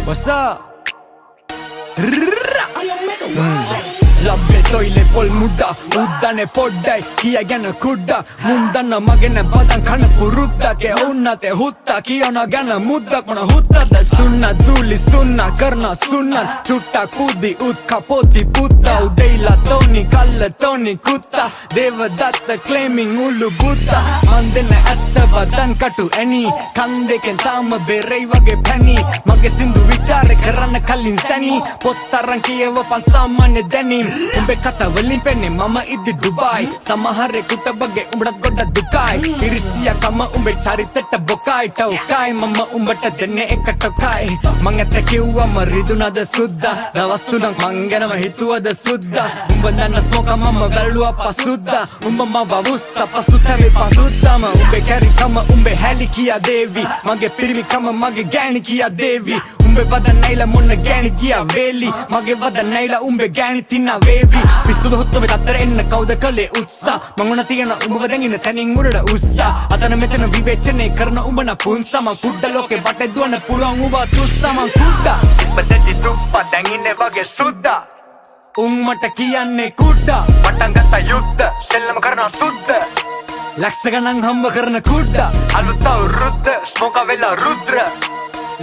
What's up? Labbe toile pol mudda uddane poddai kiyagana kudda mundanna magena badan khana purudda ke unnate hutta kiyana gana mudda kona hutta da sunna duli sunna karna sunna chutta kudi utka poti putta udeila toni kalla toni kutta devadatta claiming ulu buddha mandena atta badan katu any kandeken tama berei wage pani mage sindu vichare karana kallin sani pottaran kiyewa pasamane denim umbe kata walin penne mama iddi Dubai samahare kuta bage umdat goda dukai irisiya kama umbe charitetta bokai taukai mama umbata denne ekatokai mangate kiwwa mariduna da sudda dawastuna mangena hituwa da sudda umbandana smoka mama valua pasudda umma bavussa pasutame pasudda ma umbe kari kama umbe heli kiya devi mage pirmi kama mage gani kiya devi umbe vada naila monna gani kiya veli mage vada naila umbe gani tinna vevi පිස්සුද හොත්තො වෙත අතර එන්න කවුද කලේ උත්සා මංගුණ තියෙන උඹව දැඟින තනින් උඩට උස්සා අතන මෙතන විවේචනය කරන උඹන පුන්සා මං කුඩ්ඩ ලෝකේ වටේ දුවන පුළුවන් උඹ තුස්සා මං කුඩ්ඩා ඉපදෙති දුප්පා දැඟින්නේ වගේ සුද්දා උන් මට කියන්නේ කුඩ්ඩා පටන් ගත්ත යුද්ධ සෙල්ලම කරන සුද්ද ලක්ෂ ගණන් හම්බ කරන කුඩ්ඩා අලුත් අවුරුද්ද ස්මෝකා වෙලා රුද්‍ර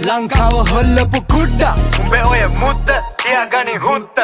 ලංකාව හොල්ලපු කුඩ්ඩා උඹේ ඔය මුද්ද තියාගනි හුත්ත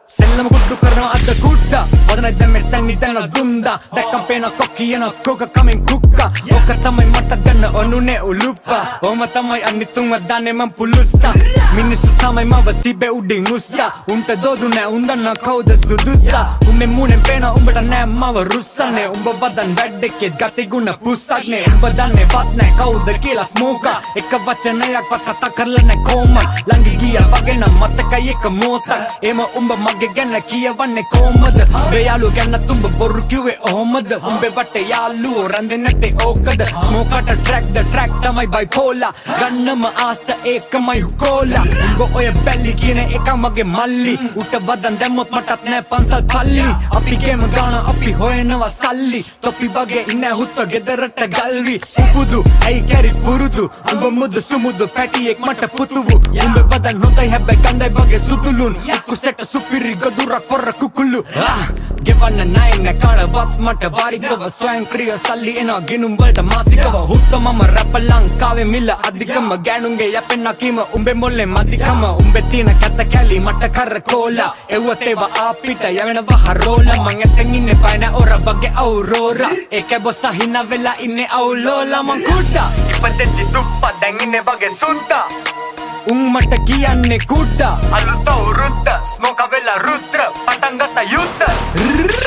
Sellam kuddu karna adda kudda Wadana demme sanni dana dunda Dakkam pena kokki yana koka kamin kukka Oka tamai mata ganna onune uluppa Oma tamai annitunga dane man pulussa Minisu tamai mawa tibe udin ussa Unta dodune undana kauda sudussa Umme munen pena umbata nෑ mawa russane Umba vadan වැඩෙක්ෙත් ගති ගුණ පුස්සක්නේ උඹ දන්නේ වත් නෑ කවුද කියලා ස්මෝකා එක වචනයක් වත් කතා කරලා නෑ කොහොමද ළඟ ගියා වගේ නම් මතකයි එක මොහොතක් එම උඹ මගේ ගැන කියවන්නේ කොහොමද මේ යාළුව ගැන තුඹ බොරු කිව්වේ ඔහොමද උඹේ වටේ යාළුවෝ රැඳෙන්නේ නැත්තේ ඕකද ස්මෝකට ට්‍රැක් තමයි බයිපෝලා ගන්නම ආස ඒකමයි හුකෝලා උඹ ඔය බැල්ලි කියන එක මගේ මල්ලි උට වදන් දැම්මොත් මටත් නෑ පන්සල් පල්ලි අපි ගේම ගාන අපි හොයනවා සල්ලි තොපි වගේ ඉන්නේ හුත්ත ගෙදරට ගල්වි උපුදු ඇයි කැරි පුරුදු උඹ මුදු සුමුදු පැටියෙක් මට පුතුවු උඹ වදන් හොඳයි හැබැයි ගඳයි වගේ සුදුලුන් උකුසෙට සුපිරි ගොදුරක් පොර කුකුළු ගෙවන්න නෑ නෑ කාටවත් මට වාරිකව ස්වයංක්‍රීය සල්ලි එනවා ගිනුම් වලට මාසිකව හුත්ත මම රැප ලංකාවේ මිල අධිකම ගෑනුන්ගේ යැපෙන්න කීම උඹේ මොල්ලේ මදිකම උඹේ තියෙන කැත කැලි මට කරකෝලා එව්වත් ඒවා අපිට යවෙනවා හරෝලා මං ඇතෙන් ඉන්නේ පයින ඔර වගේ අවුරෝරා ඒක බොස්සා හිනා වෙලා ඉන්නේ අවුලෝලා මං කුඩ්ඩා ඉපදෙති දුප්පා දැන් ඉන්නේ වගේ සුද්දා උන් මට කියන්නේ කුඩ්ඩා අලුත් අවුරුද්ද ස්මෝක වෙලා රුද්‍ර පටන් ගත්ත යුද්ධ